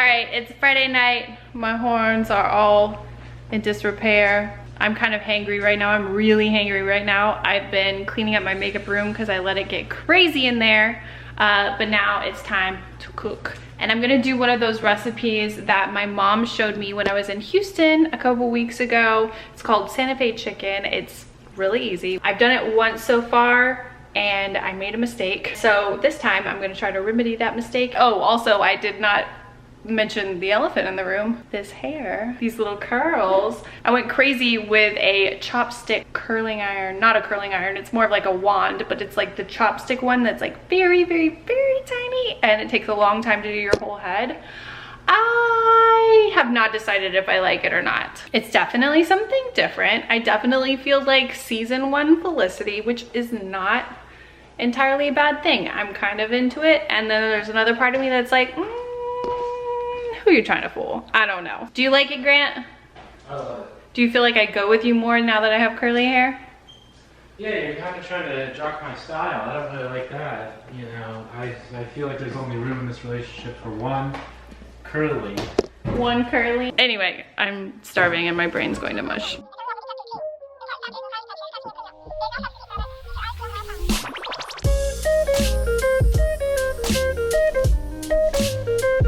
right, it's Friday night. My horns are all in disrepair. I'm kind of hangry right now. I'm really hangry right now. I've been cleaning up my makeup room because I let it get crazy in there. But now it's time to cook. And I'm gonna do one of those recipes that my mom showed me when I was in Houston a couple weeks ago. It's called Santa Fe chicken. It's really easy. I've done it once so far and I made a mistake. So this time I'm gonna try to remedy that mistake. Oh, also I did not mention the elephant in the room. This hair, these little curls. I went crazy with a chopstick curling iron. Not a curling iron, it's more of like a wand, but it's like the chopstick one that's like very, very, very tiny, and it takes a long time to do your whole head. I have not decided if I like it or not. It's definitely something different. I definitely feel like season 1 Felicity, which is not entirely a bad thing. I'm kind of into it, and then there's another part of me that's like, who are you trying to fool? I don't know. Do you like it, Grant? I love it. Do you feel like I go with you more now that I have curly hair? Yeah, you're kind of trying to jock my style. I don't really like that. You know, I feel like there's only room in this relationship for one curly. One curly? Anyway, I'm starving and my brain's going to mush.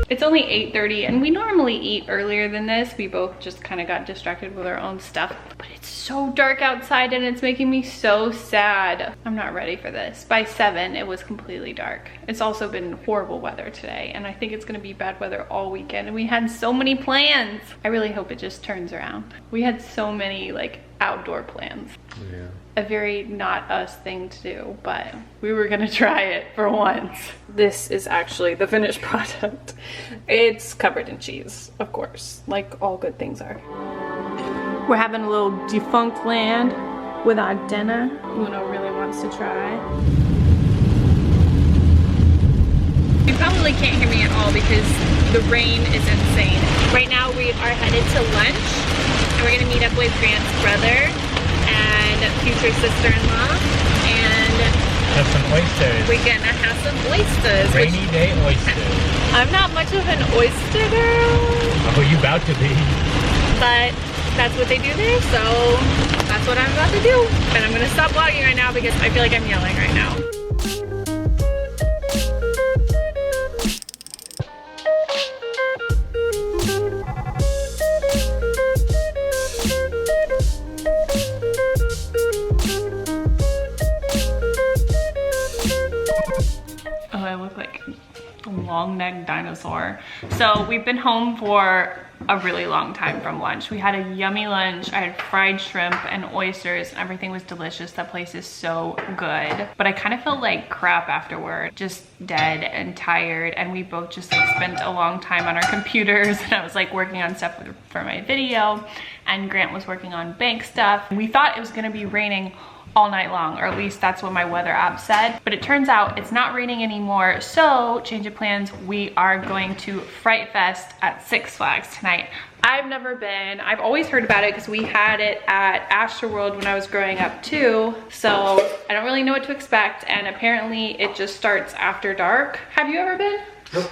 It's only 8:30 and we normally eat earlier than this. We both just kind of got distracted with our own stuff. But it's so dark outside and it's making me so sad. I'm not ready for this. By 7, it was completely dark. It's also been horrible weather today and I think it's gonna be bad weather all weekend, and we had so many plans. I really hope it just turns around. We had so many like outdoor plans. Yeah. A very not us thing to do, but we were gonna try it for once. This is actually the finished product. It's covered in cheese, of course, like all good things are. We're having a little defunct land with our dinner. Uno really wants to try. You probably can't hear me at all because the rain is insane. Right now we are headed to lunch and we're gonna meet up with Grant's brother and future sister-in-law, and have some oysters. We're gonna have some oysters. Rainy day oysters. I'm not much of an oyster girl. Oh, you about to be. But that's what they do there, so that's what I'm about to do. And I'm gonna stop vlogging right now because I feel like I'm yelling right now. Long-necked dinosaur. So we've been home for a really long time from lunch. We had a yummy lunch. I had fried shrimp and oysters and everything was delicious. That place is so good. But I kind of felt like crap afterward, just dead and tired, and we both just like spent a long time on our computers, and I was like working on stuff for my video and Grant was working on bank stuff. We thought it was gonna be raining all night long, or at least that's what my weather app said, but it turns out it's not raining anymore. So change of plans, we are going to Fright Fest at Six Flags tonight. I've never been. I've always heard about it because we had it at Astroworld when I was growing up too, so I don't really know what to expect, and apparently it just starts after dark. Have you ever been? Nope.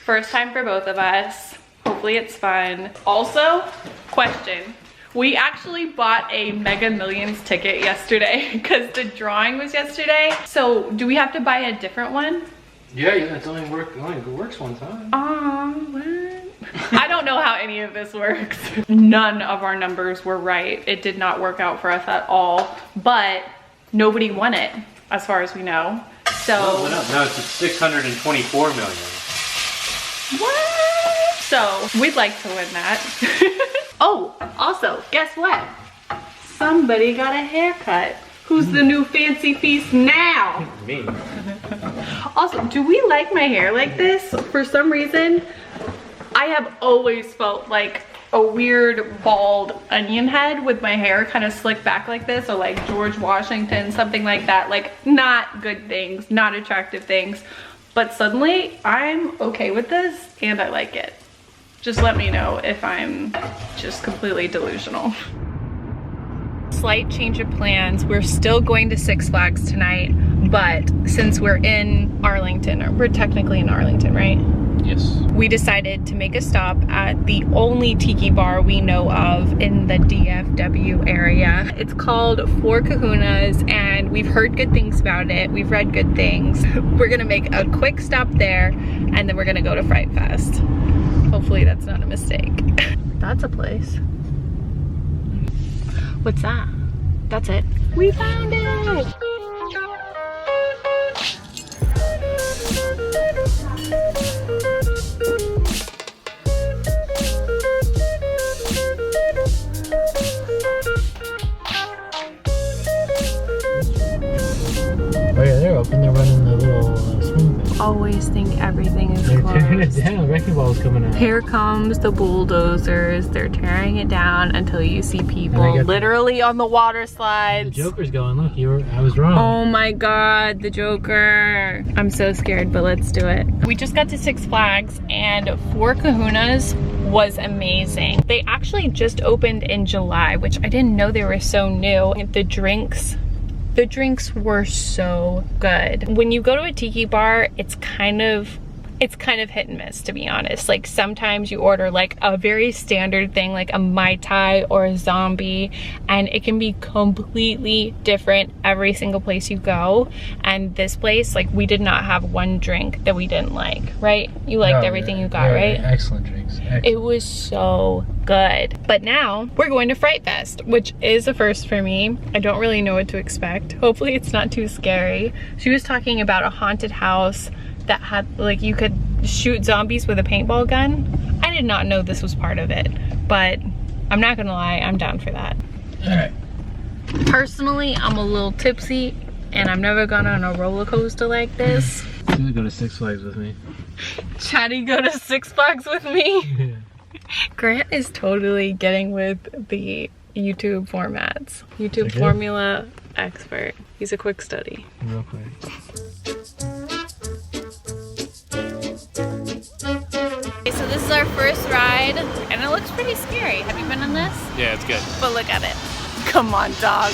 First time for both of us. Hopefully it's fun. Also, question. We actually bought a Mega Millions ticket yesterday because the drawing was yesterday. So do we have to buy a different one? Yeah, it only works one time. What? I don't know how any of this works. None of our numbers were right. It did not work out for us at all, but nobody won it as far as we know. So no, it's 624 million. What? So we'd like to win that. Oh, also, guess what? Somebody got a haircut. Who's the new fancy feast now? Me. Also, do we like my hair like this? For some reason, I have always felt like a weird bald onion head with my hair kind of slicked back like this, or like George Washington, something like that. Like, not good things, not attractive things. But suddenly, I'm okay with this and I like it. Just let me know if I'm just completely delusional. Slight change of plans. We're still going to Six Flags tonight, but since we're in Arlington, or we're technically in Arlington, right? Yes. We decided to make a stop at the only tiki bar we know of in the DFW area. It's called Four Kahunas, and we've heard good things about it. We've read good things. We're gonna make a quick stop there, and then we're gonna go to Fright Fest. Hopefully that's not a mistake. That's a place. What's that? That's it. We found it! Oh yeah, they're open. They're running the little swing thing. Always think everything is They're closed. tearing it down. Wrecking ball's coming out. Here comes the bulldozers. They're tearing it down until you see people literally on the water slides. The Joker's going. Look, I was wrong. Oh my God, the Joker. I'm so scared, but let's do it. We just got to Six Flags, and Four Kahunas was amazing. They actually just opened in July, which I didn't know they were so new. The drinks were so good. When you go to a tiki bar, it's kind of hit and miss, to be honest. Like sometimes you order like a very standard thing, like a Mai Tai or a zombie, and it can be completely different every single place you go. And this place, like, we did not have one drink that we didn't like, right? You liked everything you got, right? Excellent drinks. Excellent. It was so good. But now we're going to Fright Fest, which is a first for me. I don't really know what to expect. Hopefully it's not too scary. She was talking about a haunted house that had, like, you could shoot zombies with a paintball gun. I did not know this was part of it, but I'm not gonna lie, I'm down for that. All right. Personally, I'm a little tipsy, and I've never gone on a roller coaster like this. You should go to Six Flags with me. Chatty, go to Six Flags with me? Yeah. Grant is totally getting with the YouTube formats. YouTube Okay. formula expert. He's a quick study. Real quick. Okay, so this is our first ride, and it looks pretty scary. Have you been on this? Yeah, it's good. But look at it. Come on, dog.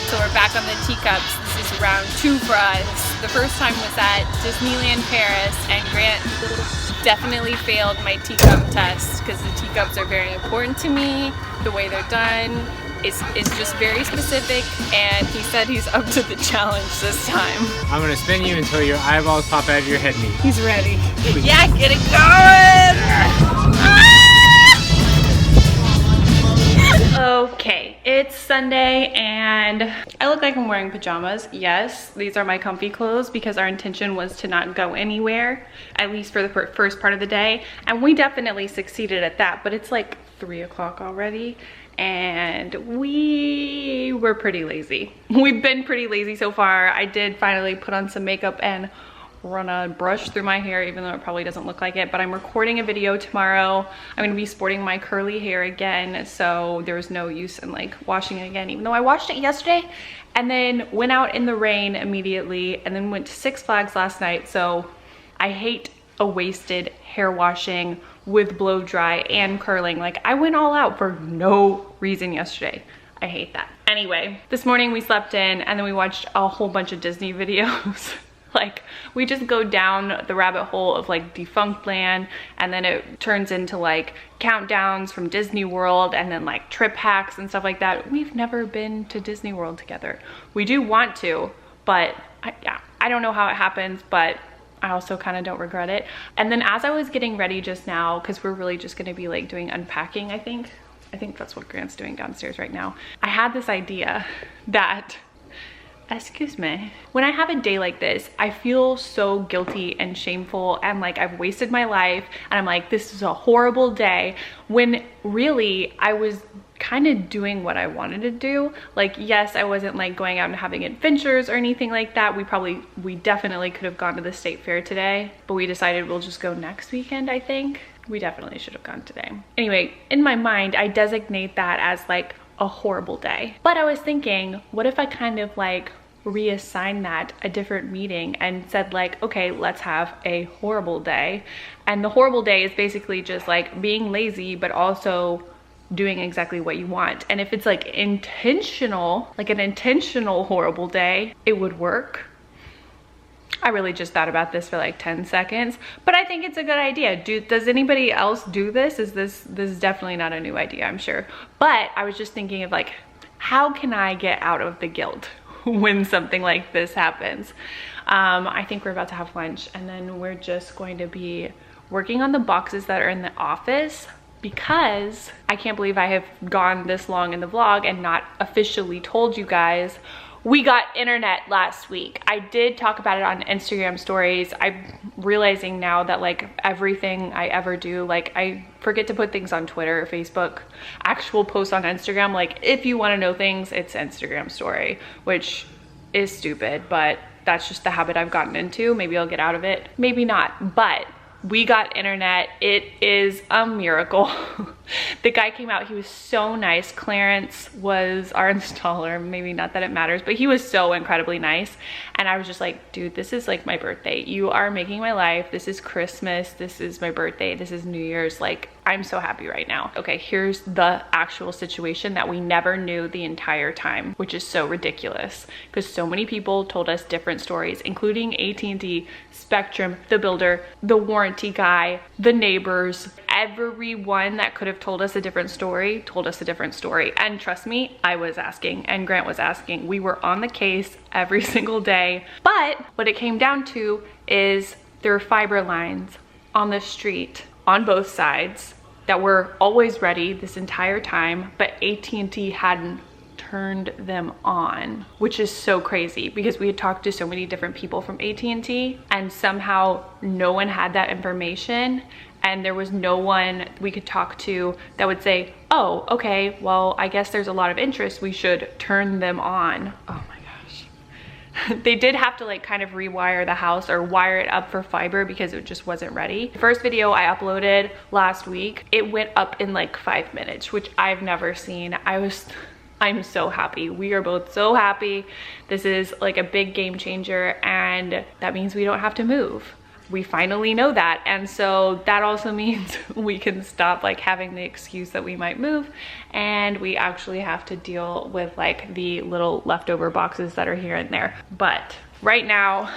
So we're back on the teacups. This is round 2 for us. The first time was at Disneyland Paris, and Grant definitely failed my teacup test because the teacups are very important to me. The way they're done is just very specific, and he said he's up to the challenge this time. I'm gonna spin you until your eyeballs pop out of your head meat. He's ready. Yeah, get it going! Okay, it's Sunday and I look like I'm wearing pajamas. Yes, these are my comfy clothes because our intention was to not go anywhere, at least for the first part of the day. And we definitely succeeded at that, but it's like 3 o'clock already and we were pretty lazy. We've been pretty lazy so far. I did finally put on some makeup and run a brush through my hair, even though it probably doesn't look like it, but I'm recording a video tomorrow. I'm gonna be sporting my curly hair again, so there's no use in like washing it again, even though I washed it yesterday and then went out in the rain immediately and then went to Six Flags last night. So I hate a wasted hair washing with blow dry and curling. Like, I went all out for no reason yesterday. I hate that. Anyway, this morning we slept in and then we watched a whole bunch of Disney videos. Like, we just go down the rabbit hole of like Defunct Land, and then it turns into like countdowns from Disney World and then like trip hacks and stuff like that. We've never been to Disney World together. We do want to, but I don't know how it happens, but I also kind of don't regret it. And then as I was getting ready just now, because we're really just gonna be like doing unpacking, I think that's what Grant's doing downstairs right now. I had this idea that, excuse me, when I have a day like this, I feel so guilty and shameful and like I've wasted my life and I'm like, this is a horrible day, when really I was kind of doing what I wanted to do. Like, yes, I wasn't like going out and having adventures or anything like that. We definitely could have gone to the state fair today, but we decided we'll just go next weekend. I think we definitely should have gone today. Anyway, in my mind, I designate that as like a horrible day. But I was thinking, what if I kind of like reassign that a different meeting and said like, okay, let's have a horrible day. And the horrible day is basically just like being lazy, but also doing exactly what you want. And if it's like intentional, like an intentional horrible day, it would work. I really just thought about this for like 10 seconds, but I think it's a good idea. Does anybody else do this? This is definitely not a new idea, I'm sure. But I was just thinking of like, how can I get out of the guilt when something like this happens? I think we're about to have lunch, and then we're just going to be working on the boxes that are in the office, because I can't believe I have gone this long in the vlog and not officially told you guys we got internet last week. I did talk about it on Instagram stories. I'm realizing now that like everything I ever do, like I forget to put things on Twitter or Facebook, actual posts on Instagram. Like if you want to know things, it's Instagram story, which is stupid, but that's just the habit I've gotten into. Maybe I'll get out of it, maybe not, but we got internet. It is a miracle. The guy came out, he was so nice. Clarence was our installer, maybe not that it matters, but he was so incredibly nice. And I was just like, dude, this is like my birthday. You are making my life. This is Christmas. This is my birthday. This is New Year's. Like, I'm so happy right now. Okay, here's the actual situation that we never knew the entire time, which is so ridiculous because so many people told us different stories, including AT&T, Spectrum, the builder, the warranty guy, the neighbors. Everyone that could have told us a different story told us a different story. And trust me, I was asking and Grant was asking. We were on the case every single day. But what it came down to is there were fiber lines on the street on both sides that were always ready this entire time, but AT&T hadn't turned them on, which is so crazy because we had talked to so many different people from AT&T and somehow no one had that information, and there was no one we could talk to that would say, oh, okay, well, I guess there's a lot of interest, we should turn them on. Oh my gosh. They did have to like kind of rewire the house or wire it up for fiber because it just wasn't ready. The first video I uploaded last week, it went up in like 5 minutes, which I've never seen. I'm so happy. We are both so happy. This is like a big game changer, and that means we don't have to move. We finally know that, and so that also means we can stop like having the excuse that we might move, and we actually have to deal with like the little leftover boxes that are here and there. But right now,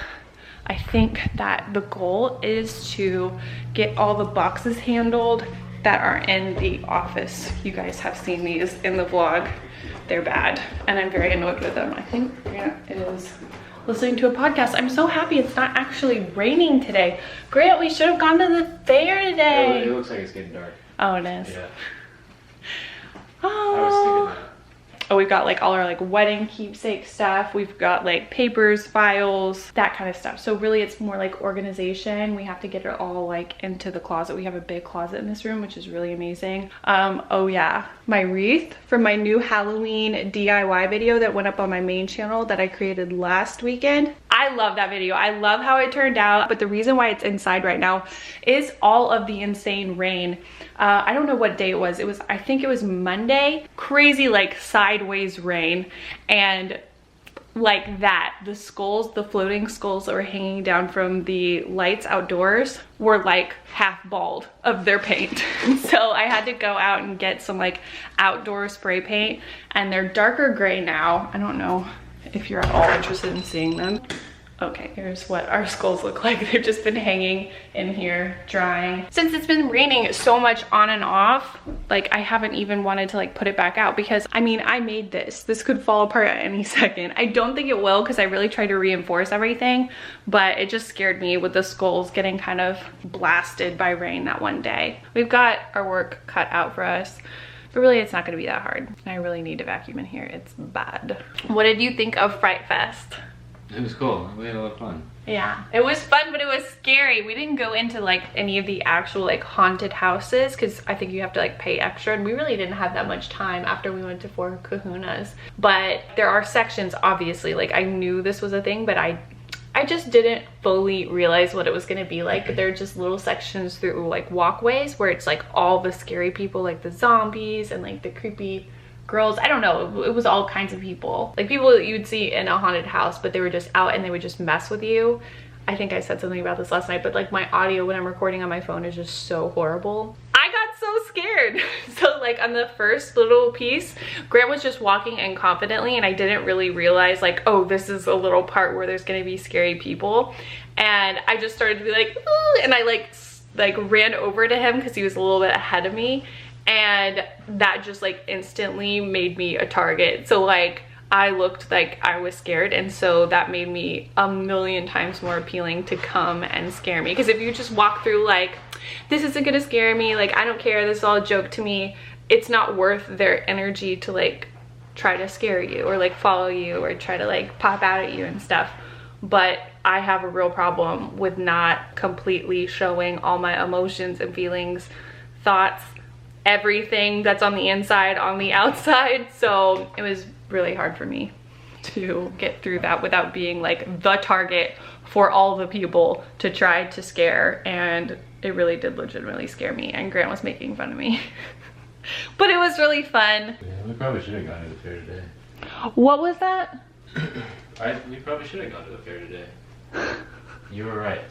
I think that the goal is to get all the boxes handled that are in the office. You guys have seen these in the vlog. They're bad, and I'm very annoyed with them. I think Grant is listening to a podcast. I'm so happy it's not actually raining today. Grant, we should have gone to the fair today. It looks like it's getting dark. Oh, it is. Yeah. Oh. I was thinking that. Oh, we've got like all our like wedding keepsake stuff. We've got like papers, files, that kind of stuff. So really it's more like organization. We have to get it all like into the closet. We have a big closet in this room, which is really amazing. Oh yeah, my wreath from my new Halloween DIY video that went up on my main channel that I created last weekend. I love that video. I love how it turned out, but the reason why it's inside right now is all of the insane rain. I don't know what day it was. I think it was Monday. Crazy like sideways rain, and like that, the skulls, the floating skulls that were hanging down from the lights outdoors were like half bald of their paint. So I had to go out and get some like outdoor spray paint, and they're darker gray now. I don't know if you're at all interested in seeing them. Okay, here's what our skulls look like. They've just been hanging in here drying. Since it's been raining so much on and off, like I haven't even wanted to like put it back out because I mean, I made this. This could fall apart at any second. I don't think it will because I really tried to reinforce everything, but it just scared me with the skulls getting kind of blasted by rain that one day. We've got our work cut out for us, but really it's not gonna be that hard. I really need to vacuum in here, it's bad. What did you think of Fright Fest? It was cool. We had a lot of fun. Yeah, it was fun, but it was scary. We didn't go into like any of the actual like haunted houses because I think you have to like pay extra, and we really didn't have that much time after we went to Four Kahunas. But there are sections, obviously, like I knew this was a thing, but I just didn't fully realize what it was gonna be like. They're just little sections through like walkways where it's like all the scary people, like the zombies and like the creepy girls. I don't know, it was all kinds of people, like people that you'd see in a haunted house, but they were just out and they would just mess with you. I think I said something about this last night, but like my audio when I'm recording on my phone is just so horrible. I got so so scared. So like on the first little piece, Grant was just walking in confidently and I didn't really realize like, oh, this is a little part where there's gonna be scary people. And I just started to be like, ooh, and I like ran over to him because he was a little bit ahead of me. And that just like instantly made me a target. So like I looked like I was scared, and so that made me a million times more appealing to come and scare me. Because if you just walk through like, this isn't gonna scare me, like I don't care, this is all a joke to me, it's not worth their energy to like try to scare you or like follow you or try to like pop out at you and stuff. But I have a real problem with not completely showing all my emotions and feelings, thoughts, everything that's on the inside on the outside. So it was really hard for me to get through that without being like the target for all the people to try to scare. And it really did legitimately scare me, and Grant was making fun of me. But it was really fun. Yeah, we probably should have gone to the fair today. What was that? We probably should have gone to the fair today. You were right.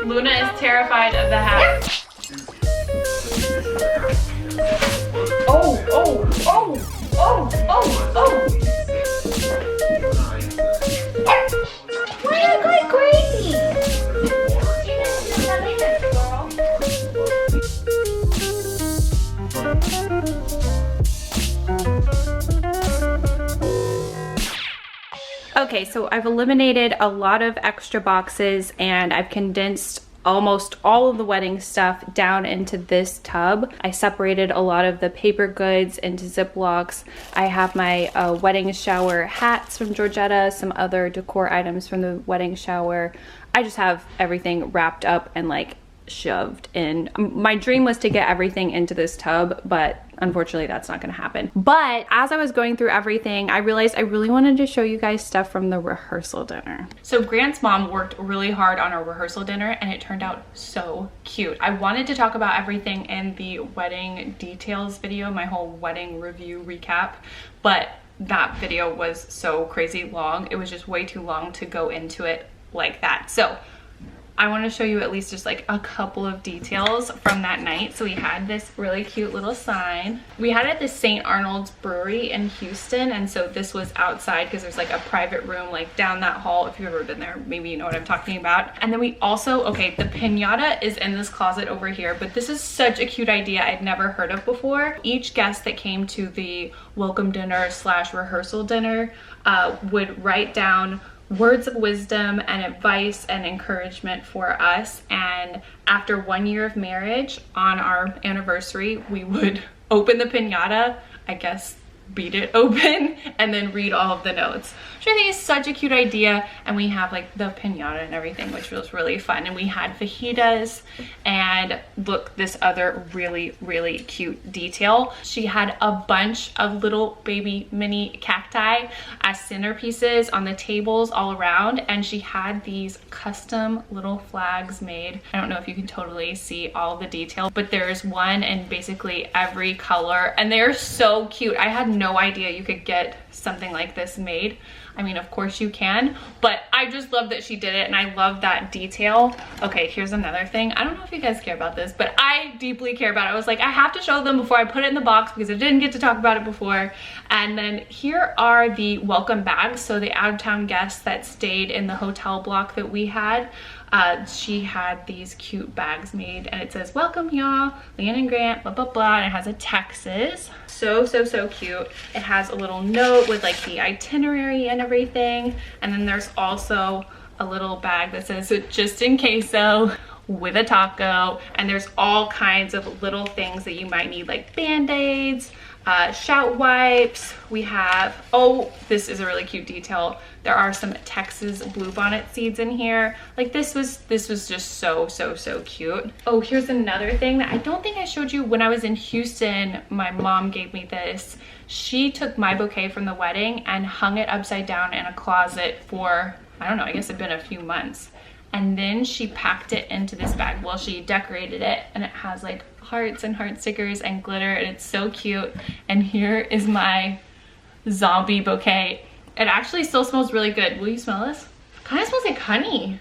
Luna is terrified of the hat. Oh, oh, oh, oh, oh, oh. Why are you going crazy? Okay, so I've eliminated a lot of extra boxes and I've condensed almost all of the wedding stuff down into this tub. I separated a lot of the paper goods into Ziplocs. I have my wedding shower hats from Georgetta, some other decor items from the wedding shower. I just have everything wrapped up and like shoved in. My dream was to get everything into this tub, but unfortunately that's not gonna happen. But as I was going through everything, I realized I really wanted to show you guys stuff from the rehearsal dinner. So Grant's mom worked really hard on our rehearsal dinner and it turned out so cute. I wanted to talk about everything in the wedding details video, my whole wedding review recap, but that video was so crazy long. It was just way too long to go into it like that. So I want to show you at least just like a couple of details from that night. So we had this really cute little sign. We had it at the St. Arnold's Brewery in Houston, and so this was outside because there's like a private room like down that hall. If you've ever been there, maybe you know what I'm talking about. And then we also, okay, the piñata is in this closet over here, but this is such a cute idea I'd never heard of before. Each guest that came to the welcome dinner / rehearsal dinner would write down words of wisdom and advice and encouragement for us. And after 1 year of marriage, on our anniversary, we would open the piñata, I guess beat it open, and then read all of the notes, which I think is such a cute idea. And we have like the piñata and everything, which was really fun. And we had fajitas, and look, this other really, really cute detail. She had a bunch of little baby mini cacti as centerpieces on the tables all around, and she had these custom little flags made. I don't know if you can totally see all the detail, but there's one in basically every color, and they're so cute. I had no idea you could get something like this made. I mean, of course you can, but I just love that she did it, and I love that detail. Okay, here's another thing. I don't know if you guys care about this, but I deeply care about it. I was like, I have to show them before I put it in the box because I didn't get to talk about it before. And then here are the welcome bags. So the out-of-town guests that stayed in the hotel block that we had, she had these cute bags made, and it says, welcome y'all, Leigh and Grant, blah, blah, blah, and it has a Texas. So, so, so cute. It has a little note with like the itinerary and everything. And then there's also a little bag that says, just in case so, with a taco. And there's all kinds of little things that you might need, like Band-Aids, shout wipes. We have, oh, this is a really cute detail. There are some Texas bluebonnet seeds in here. Like this was just so cute. Oh, here's another thing that I don't think I showed you. When I was in Houston, my mom gave me this. She took my bouquet from the wedding and hung it upside down in a closet for, I don't know, I guess it'd been a few months. And then she packed it into this bag. Well, she decorated it and it has like hearts and heart stickers and glitter, and it's so cute. And here is my zombie bouquet. It actually still smells really good. Will you smell this? Kind of smells like honey.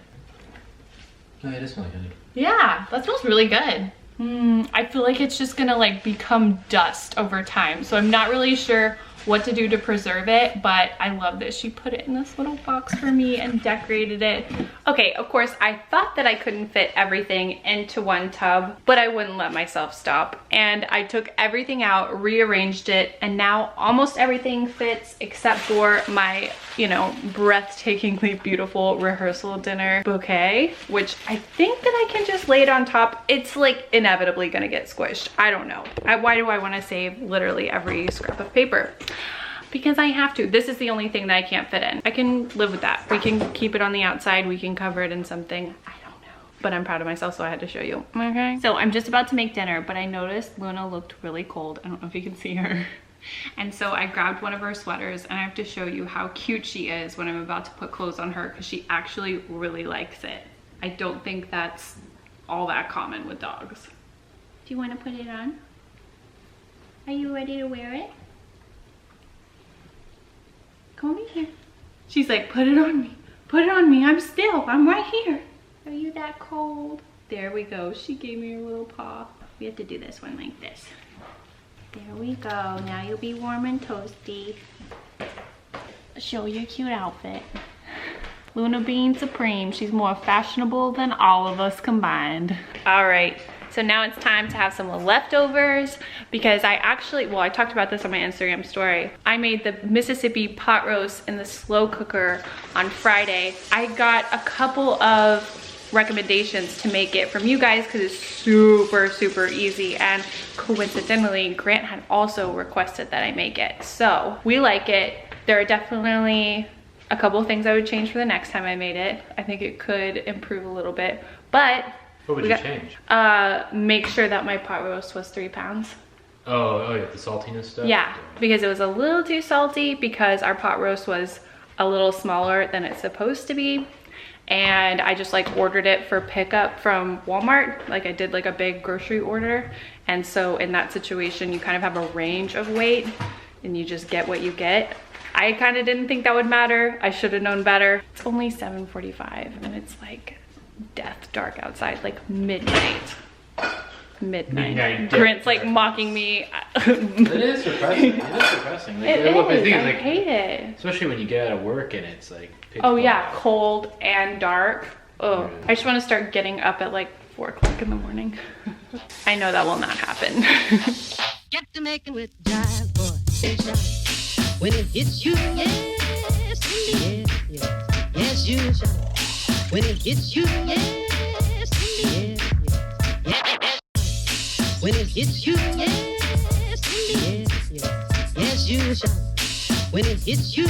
No, it does smell like honey. Yeah, that smells really good. I feel like it's just gonna like become dust over time. So I'm not really sure what to do to preserve it, but I love that she put it in this little box for me and decorated it. Okay, of course, I thought that I couldn't fit everything into one tub, but I wouldn't let myself stop. And I took everything out, rearranged it, and now almost everything fits except for my, you know, breathtakingly beautiful rehearsal dinner bouquet, which I think that I can just lay it on top. It's like inevitably gonna get squished. I don't know. Why do I wanna save literally every scrap of paper? Because I have to. This is the only thing that I can't fit in. I can live with that. We can keep it on the outside. We can cover it in something. I don't know. But I'm proud of myself, so I had to show you. Okay. So I'm just about to make dinner, but I noticed Luna looked really cold. I don't know if you can see her. And so I grabbed one of her sweaters, and I have to show you how cute she is when I'm about to put clothes on her, because she actually really likes it. I don't think that's all that common with dogs. Do you want to put it on? Are you ready to wear it? Come over here. She's like, put it on me. Put it on me. I'm still. I'm right here. Are you that cold? There we go. She gave me her little paw. We have to do this one like this. There we go. Now you'll be warm and toasty. Show your cute outfit. Luna being supreme. She's more fashionable than all of us combined. All right. So now it's time to have some leftovers, because I actually, well, I talked about this on my Instagram story. I made the Mississippi pot roast in the slow cooker on Friday. I got a couple of recommendations to make it from you guys because it's super easy, and coincidentally Grant had also requested that I make it. So we like it. There are definitely a couple of things I would change for the next time I made it. I think it could improve a little bit, but what would you change? Make sure that my pot roast was 3 pounds. Oh yeah, the saltiness stuff? Yeah, because it was a little too salty, because our pot roast was a little smaller than it's supposed to be. And I just like ordered it for pickup from Walmart. Like I did like a big grocery order. And so in that situation, you kind of have a range of weight and you just get what you get. I kind of didn't think that would matter. I should have known better. It's only 7:45 and it's like death dark outside, like midnight. Grant's like mocking me. It is depressing. It is depressing. Like, it is. I like, hate it. Especially when you get out of work and it's like pitch oh yeah, dark. cold and dark. Oh, yeah. I just want to start getting up at like 4 o'clock in the morning. I know that will not happen. Get to making with jive, boy. When it hits you, yes, yes, you shine. When it hits you, yes, when it hits you, yes, you shine. When it hits you,